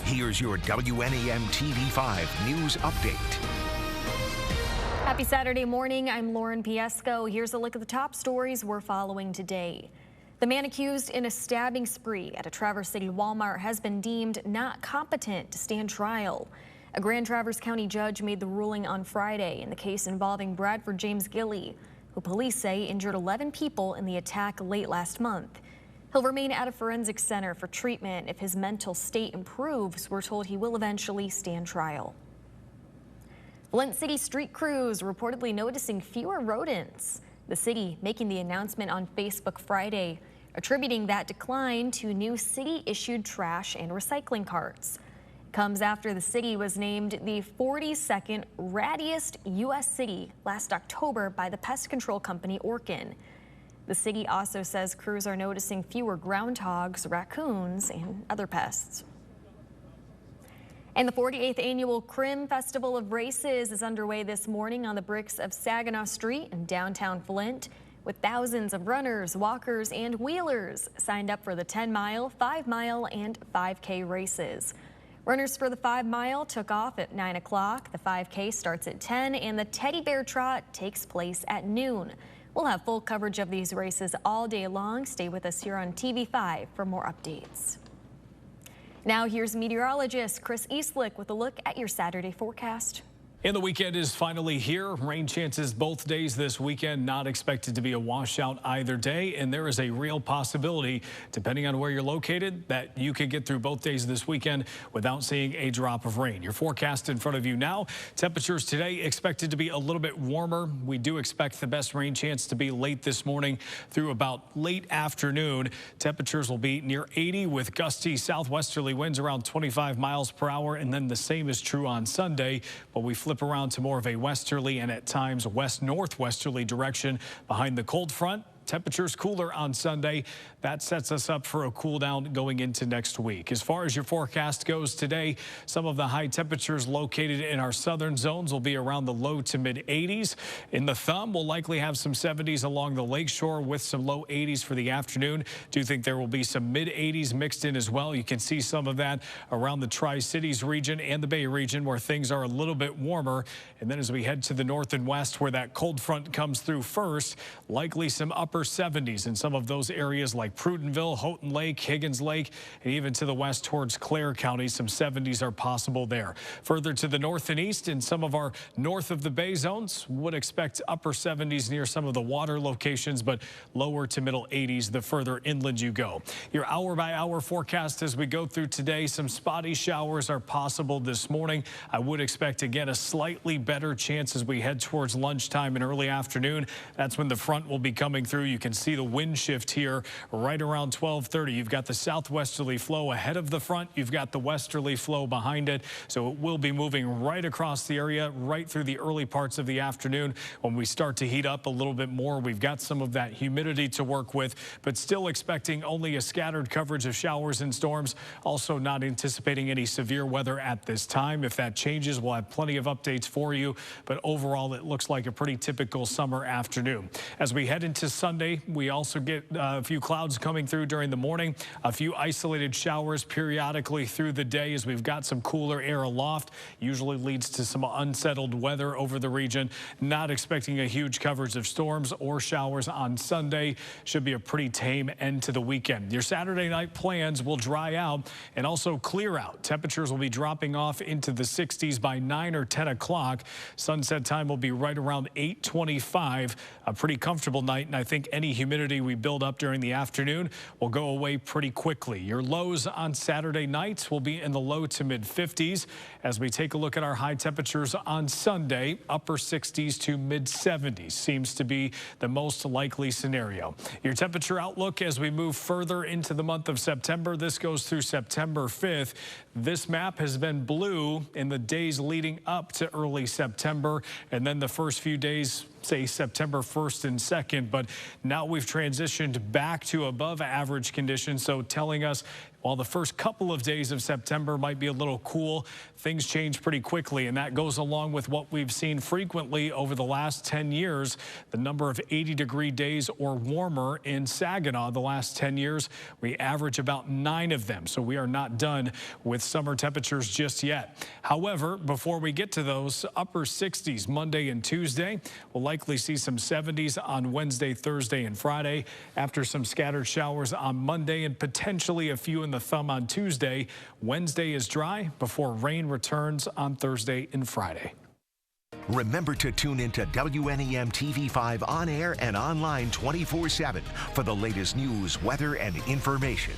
Here's your WNEM TV5 News Update. Happy Saturday morning. I'm Lauren Piesco. Here's a look at the top stories we're following today. The man accused in a stabbing spree at a Traverse City Walmart has been deemed not competent to stand trial. A Grand Traverse County judge made the ruling on Friday in the case involving Bradford James Gilley, who police say injured 11 people in the attack late last month. He'll remain at a forensic center for treatment. If his mental state improves, we're told he will eventually stand trial. Flint City street crews reportedly noticing fewer rodents. The city making the announcement on Facebook Friday, attributing that decline to new city-issued trash and recycling carts. It comes after the city was named the 42nd rattiest U.S. city last October by the pest control company Orkin. The city also says crews are noticing fewer groundhogs, raccoons, and other pests. And the 48th annual Crim Festival of Races is underway this morning on the bricks of Saginaw Street in downtown Flint, with thousands of runners, walkers, and wheelers signed up for the 10-mile, 5-mile, and 5K races. Runners for the 5-mile took off at 9 o'clock, the 5K starts at 10, and the Teddy Bear Trot takes place at noon. We'll have full coverage of these races all day long. Stay with us here on TV5 for more updates. Now here's meteorologist Chris Eastlick with a look at your Saturday forecast. And the weekend is finally here. Rain chances both days this weekend, not expected to be a washout either day. And there is a real possibility, depending on where you're located, that you could get through both days this weekend without seeing a drop of rain. Your forecast in front of you now. Temperatures today expected to be a little bit warmer. We do expect the best rain chance to be late this morning through about late afternoon. Temperatures will be near 80 with gusty southwesterly winds around 25 miles per hour. And then the same is true on Sunday, but we flip around to more of a westerly and at times west-northwesterly direction behind the cold front. Temperatures cooler on Sunday. That sets us up for a cool down going into next week. As far as your forecast goes today, some of the high temperatures located in our southern zones will be around the low to mid 80s. In the thumb, we'll likely have some 70s along the lakeshore with some low 80s for the afternoon. Do think there will be some mid 80s mixed in as well. You can see some of that around the Tri-Cities region and the Bay region where things are a little bit warmer. And then as we head to the north and west where that cold front comes through first, likely some upper 70s in some of those areas like Prudenville, Houghton Lake, Higgins Lake, and even to the west towards Clare County. Some 70s are possible there. Further to the north and east in some of our north of the Bay zones, would expect upper 70s near some of the water locations, but lower to middle 80s the further inland you go. Your hour-by-hour forecast as we go through today, some spotty showers are possible this morning. I would expect, again, a slightly better chance as we head towards lunchtime and early afternoon. That's when the front will be coming through. You can see the wind shift here right around 12:30. You've got the southwesterly flow ahead of the front. You've got the westerly flow behind it. So it will be moving right across the area right through the early parts of the afternoon. When we start to heat up a little bit more, we've got some of that humidity to work with, but still expecting only a scattered coverage of showers and storms. Also not anticipating any severe weather at this time. If that changes, we'll have plenty of updates for you. But overall, it looks like a pretty typical summer afternoon. As we head into Sunday, we also get a few clouds coming through during the morning, a few isolated showers periodically through the day as we've got some cooler air aloft. Usually leads to some unsettled weather over the region. Not expecting a huge coverage of storms or showers on Sunday. Should be a pretty tame end to the weekend. Your Saturday night plans will dry out and also clear out. Temperatures will be dropping off into the 60s by 9 or 10 o'clock. Sunset time will be right around 8:25. A pretty comfortable night, and I think any humidity we build up during the afternoon will go away pretty quickly. Your lows on Saturday nights will be in the low to mid 50s. As we take a look at our high temperatures on Sunday, upper 60s to mid 70s seems to be the most likely scenario. Your temperature outlook as we move further into the month of September. This goes through September 5th. This map has been blue in the days leading up to early September, and then the first few days, say September 1st and 2nd, but now we've transitioned back to above average conditions, so telling us While the first couple of days of September might be a little cool, things change pretty quickly, and that goes along with what we've seen frequently over the last 10 years. The number of 80-degree days or warmer in Saginaw the last 10 years, we average about 9 of them. So we are not done with summer temperatures just yet. However, before we get to those, upper 60s Monday and Tuesday. We'll likely see some 70s on Wednesday, Thursday, and Friday. After some scattered showers on Monday and potentially a few in the thumb on Tuesday. Wednesday is dry before rain returns on Thursday and Friday. Remember to tune into WNEM TV5 on air and online 24/7 for the latest news, weather, and information.